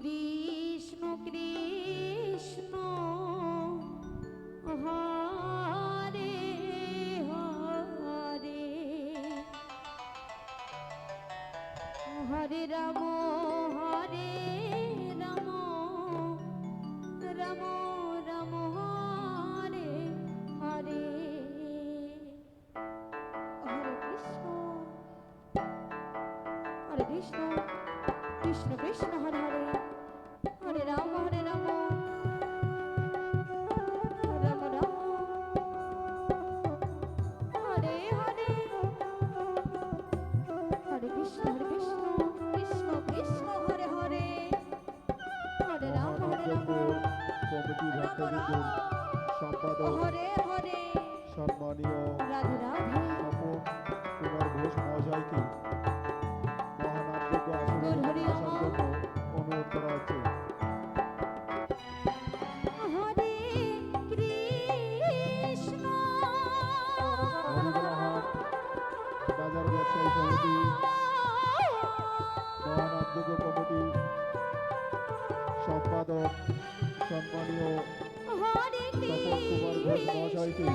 কৃষ্ণ কৃষ্ণ হরে হরে হরে রাম হরে Ram Ram Ram Hare Hare Hare Krishna Krishna Krishna Hare Hare Hare Ram Ram Ram Hare Hare Hare Krishna Krishna Krishna Hare Hare Hare Ram committee ভক্তবৃন্দ সম্পাদক হরে হরে সম্মানীয় রাধে রাধে তপন কুমার ঘোষ মহাশয়কে মহানামযোগ্য আসনে হরি আসার জন্য অনুরোধ করা হচ্ছে। হরে কৃষ্ণ হরিগলাহাট বাজার ব্যবসায়ী সমিতি মহানামযোগ্য কমিটির সম্পাদক সম্মানীয় হরে তপন কুমার ঘোষ মহাশয়কে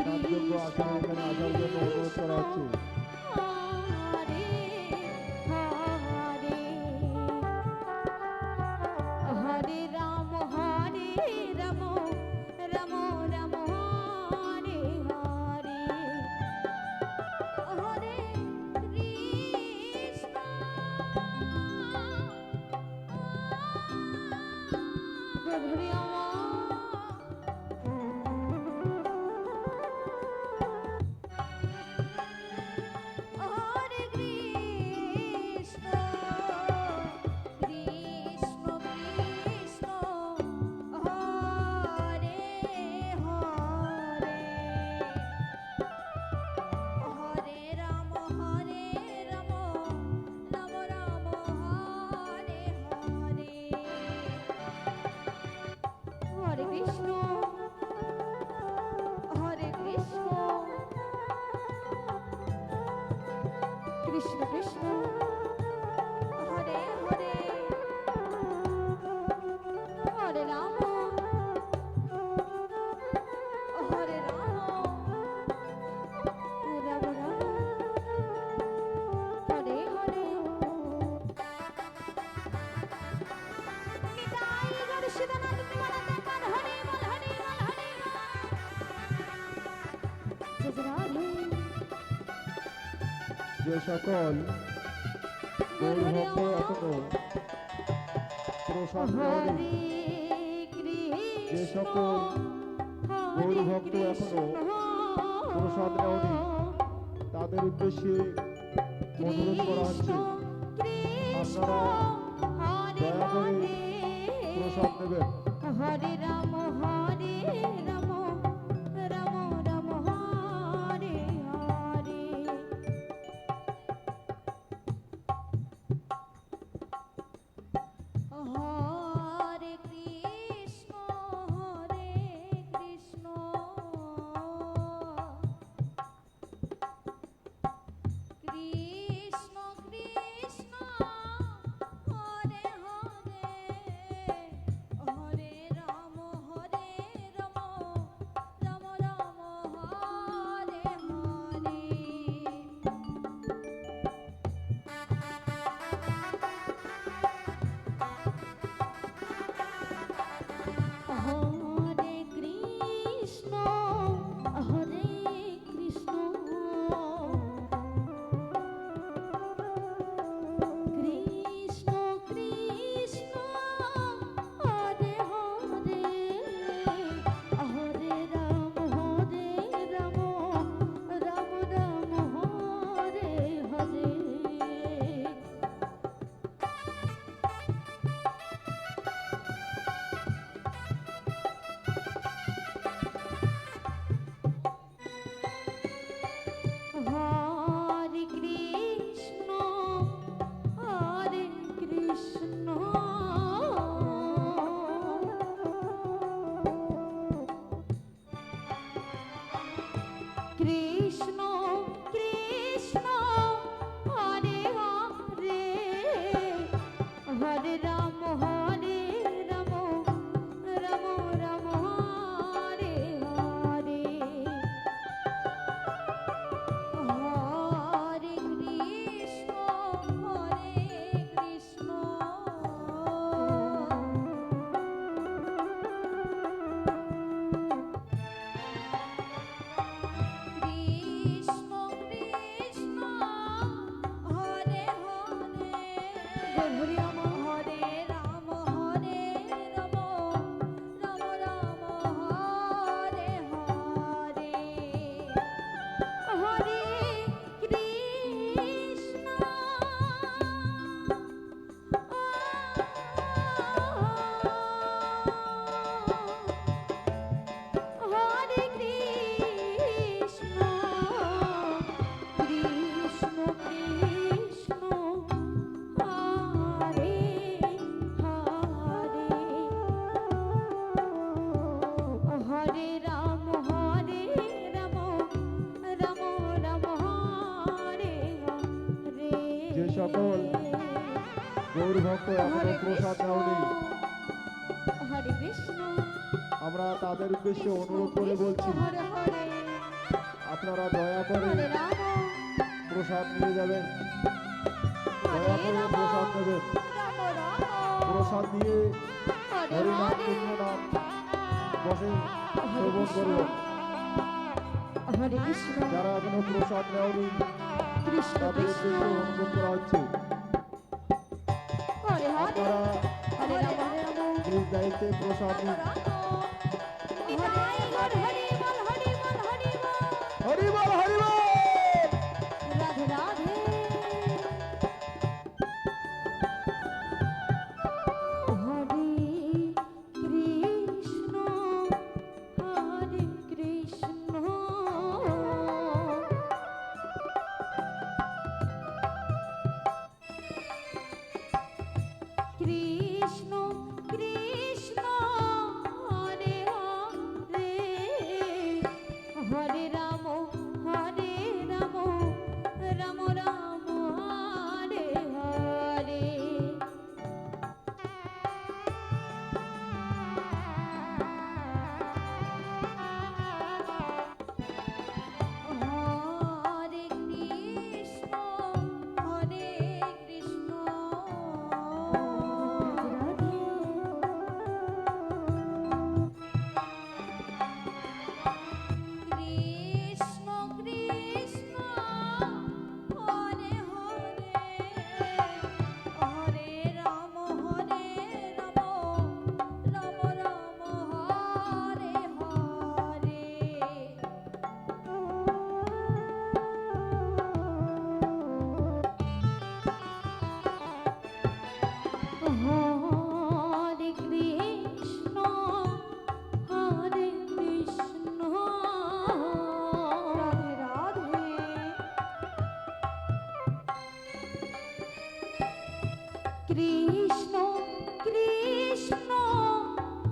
নামযোগ্য আসনে এখানে আসার জন্য অনুরোধ করা হচ্ছে। হরে হরে হরে রাম রাম রাম হরে হরে হরে কৃষ্ণ হরে হরে কৃষ্ণ কৃষ্ণ কৃষ্ণ হরে হরে হরে রাম রাম রাম হরে হরে হরে কৃষ্ণ হরে কৃষ্ণ কৃষ্ণ কৃষ্ণ হরে হরে হরে রাম হরে রাম রাম রাম হরে হরে নিতাই গৌর সুদানন্দ প্রেমানন্দ কান হরে বল হরে বল হরে বল জয় রাধে যে সকল গৌরভক্ত এখনো প্রসাদ নেয়নি, যে সকল গৌরভক্ত এখনো প্রসাদ নেয়নি তাদের উদ্দেশ্যে অনুরোধ করা হচ্ছে আপনারা দয়া করে প্রসাদ নেবেন। হরে রাম রাম রাম রাম হরে হরে হরে কৃষ্ণ কৃষ্ণ কৃষ্ণ হরে হরে হরে রাম সকল গৌর ভক্ত এখনো প্রসাদ নেওনি, হরে কৃষ্ণ আমরা তাদের উদ্দেশ্যে অনুরোধ করে বলছি, হরে হরে আপনারা দয়া করে হরে রাম প্রসাদ নিয়ে যাবেন, দয়া হরে করে রাম প্রসাদ নেবেন। রাম রাম প্রসাদ নিয়ে হরে হরিনাম হরে কৃষ্ণনাম বসে শ্রবণ করবেন। হরে কৃষ্ণ যারা এখনো প্রসাদ নেওনি কৃষ্ণ তাদের কৃষ্ণ উদ্দেশ্যে অনুরোধ করা হচ্ছে, হরে হরে আপনারা হরে রাম হরে রাম নিজ দায়িত্বে প্রসাদ নিন। নিতাই গৌর হরি বল হরি বল হরি বল হরি বল হরি বল। রাধে রাধে হরে কৃষ্ণ হরে কৃষ্ণ কৃষ্ণ কৃষ্ণ হরে হরে হরে রাম রাম রাম হরে হরে হরে কৃষ্ণ হরে কৃষ্ণ কৃষ্ণ কৃষ্ণ হরে হরে হরে রাম রাম রাম হরে হরে হরে কৃষ্ণ হরে কৃষ্ণ রাধে রাধে কৃষ্ণ কৃষ্ণ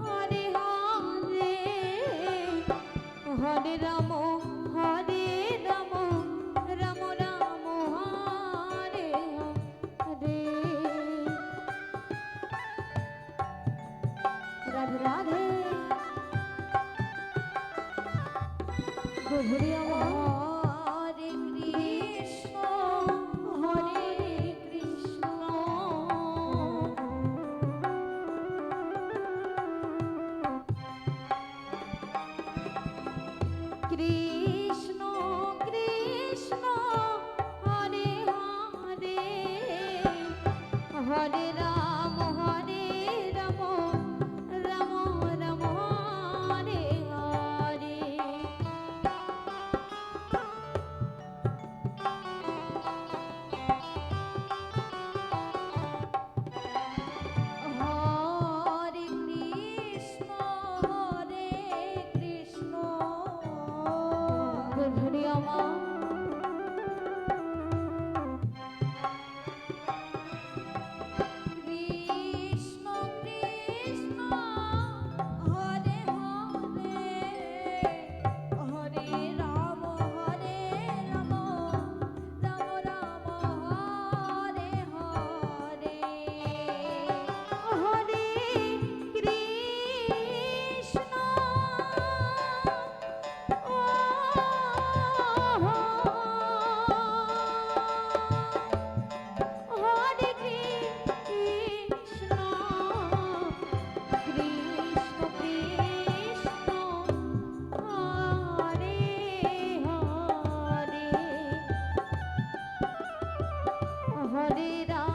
হরে হরে হরে রাম রাম রাম হরে হরে রাধে রাধে গৌরী আমার হরে কৃষ্ণ হরে কৃষ্ণ কৃষ্ণ কৃষ্ণ হরে হরে হরে রাম রাম রাম হরে হরে হরে কৃষ্ণ গধূলি আমার কৃষ্ণ কৃষ্ণ হরে হরে হরে রাম রাম রাম হরে হরে হরে কৃষ্ণ হরে কৃষ্ণ কৃষ্ণ কৃষ্ণ হরে হরে হরে রাম